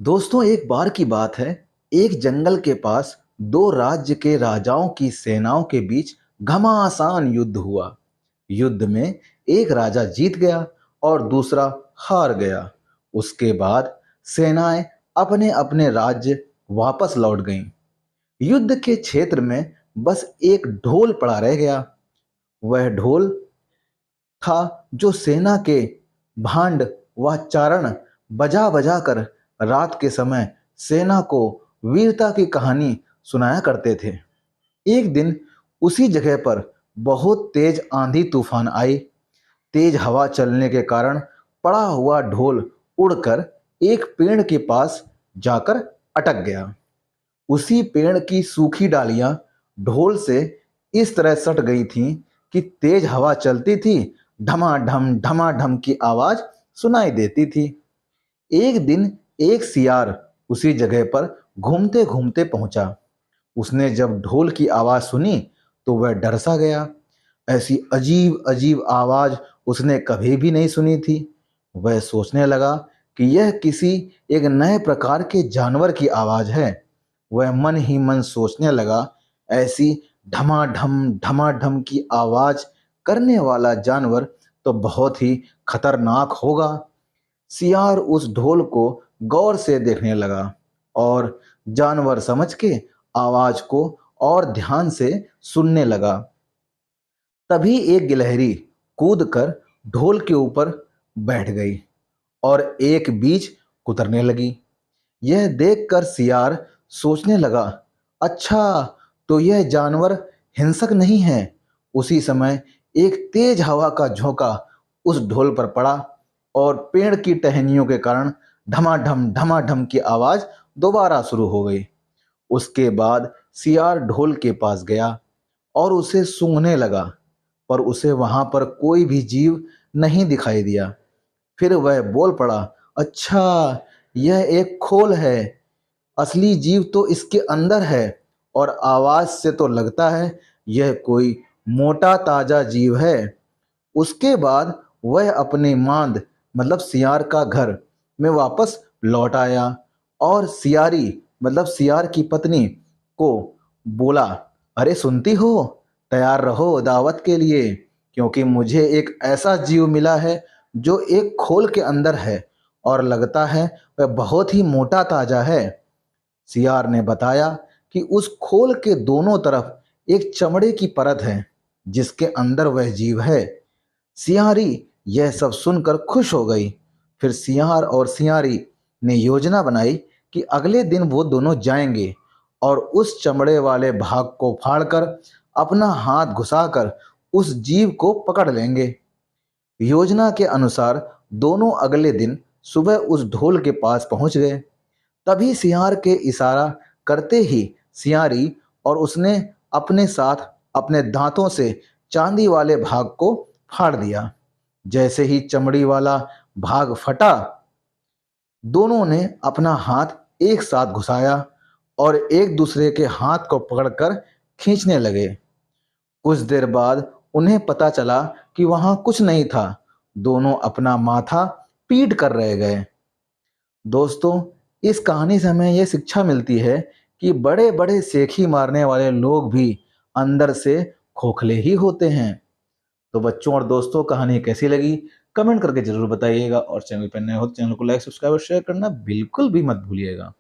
दोस्तों, एक बार की बात है। एक जंगल के पास दो राज्य के राजाओं की सेनाओं के बीच घमासान युद्ध हुआ। युद्ध में एक राजा जीत गया और दूसरा हार गया। उसके बाद सेनाएं अपने अपने राज्य वापस लौट गईं। युद्ध के क्षेत्र में बस एक ढोल पड़ा रह गया। वह ढोल था जो सेना के भांड व चारण बजा बजा कर रात के समय सेना को वीरता की कहानी सुनाया करते थे। एक दिन उसी जगह पर बहुत तेज आंधी तूफान आई। तेज हवा चलने के कारण पड़ा हुआ ढोल उड़कर एक पेड़ के पास जाकर अटक गया। उसी पेड़ की सूखी डालियां ढोल से इस तरह सट गई थीं कि तेज हवा चलती थी, ढमाढम की आवाज सुनाई देती थी। एक दिन एक सियार उसी जगह पर घूमते घूमते पहुंचा। उसने जब ढोल की आवाज सुनी तो वह डर सा गया। ऐसी अजीब अजीब आवाज उसने कभी भी नहीं सुनी थी। वह सोचने लगा कि यह किसी एक नए प्रकार के जानवर की आवाज है। वह मन ही मन सोचने लगा, ऐसी ढमाढम की आवाज करने वाला जानवर तो बहुत ही खतरनाक होगा। सियार उस ढोल को गौर से देखने लगा और जानवर समझ के आवाज को और ध्यान से सुनने लगा। तभी एक गिलहरी कूदकर ढोल के ऊपर बैठ गई और एक बीज कुतरने लगी। यह देखकर सियार सोचने लगा, अच्छा, तो यह जानवर हिंसक नहीं है। उसी समय एक तेज हवा का झोंका उस ढोल पर पड़ा और पेड़ की टहनियों के कारण ढमाढम की आवाज दोबारा शुरू हो गई। उसके बाद सियार ढोल के पास गया और उसे सूंघने लगा, पर उसे वहां पर कोई भी जीव नहीं दिखाई दिया। फिर वह बोल पड़ा, अच्छा, यह एक खोल है। असली जीव तो इसके अंदर है और आवाज से तो लगता है यह कोई मोटा ताजा जीव है। उसके बाद वह अपने मांद मतलब सियार का घर में वापस लौट आया और सियारी मतलब सियार की पत्नी को बोला, अरे सुनती हो, तैयार रहो दावत के लिए, क्योंकि मुझे एक ऐसा जीव मिला है जो एक खोल के अंदर है और लगता है वह बहुत ही मोटा ताजा है। सियार ने बताया कि उस खोल के दोनों तरफ एक चमड़े की परत है जिसके अंदर वह जीव है। सियारी यह सब सुनकर खुश हो गई। फिर सियार और सियारी ने योजना बनाई कि अगले दिन वो दोनों जाएंगे और उस चमड़े वाले भाग को फाड़कर अपना हाथ घुसाकर उस जीव को पकड़ लेंगे। योजना के अनुसार दोनों अगले दिन सुबह उस ढोल के पास पहुंच गए। तभी सियार के इशारा करते ही सियारी और उसने अपने साथ अपने दांतों से चांदी वाले भाग को फाड़ दिया। जैसे ही चमड़ी वाला भाग फटा, दोनों ने अपना हाथ एक साथ घुसाया और एक दूसरे के हाथ को पकड़कर खींचने लगे। कुछ देर बाद उन्हें पता चला कि वहां कुछ नहीं था। दोनों अपना माथा पीट कर रह गए। दोस्तों, इस कहानी से हमें यह शिक्षा मिलती है कि बड़े बड़े सेखी मारने वाले लोग भी अंदर से खोखले ही होते हैं। तो बच्चों और दोस्तों, कहानी कैसी लगी कमेंट करके जरूर बताइएगा और चैनल पर नए हो तो चैनल को लाइक सब्सक्राइब और शेयर करना बिल्कुल भी मत भूलिएगा।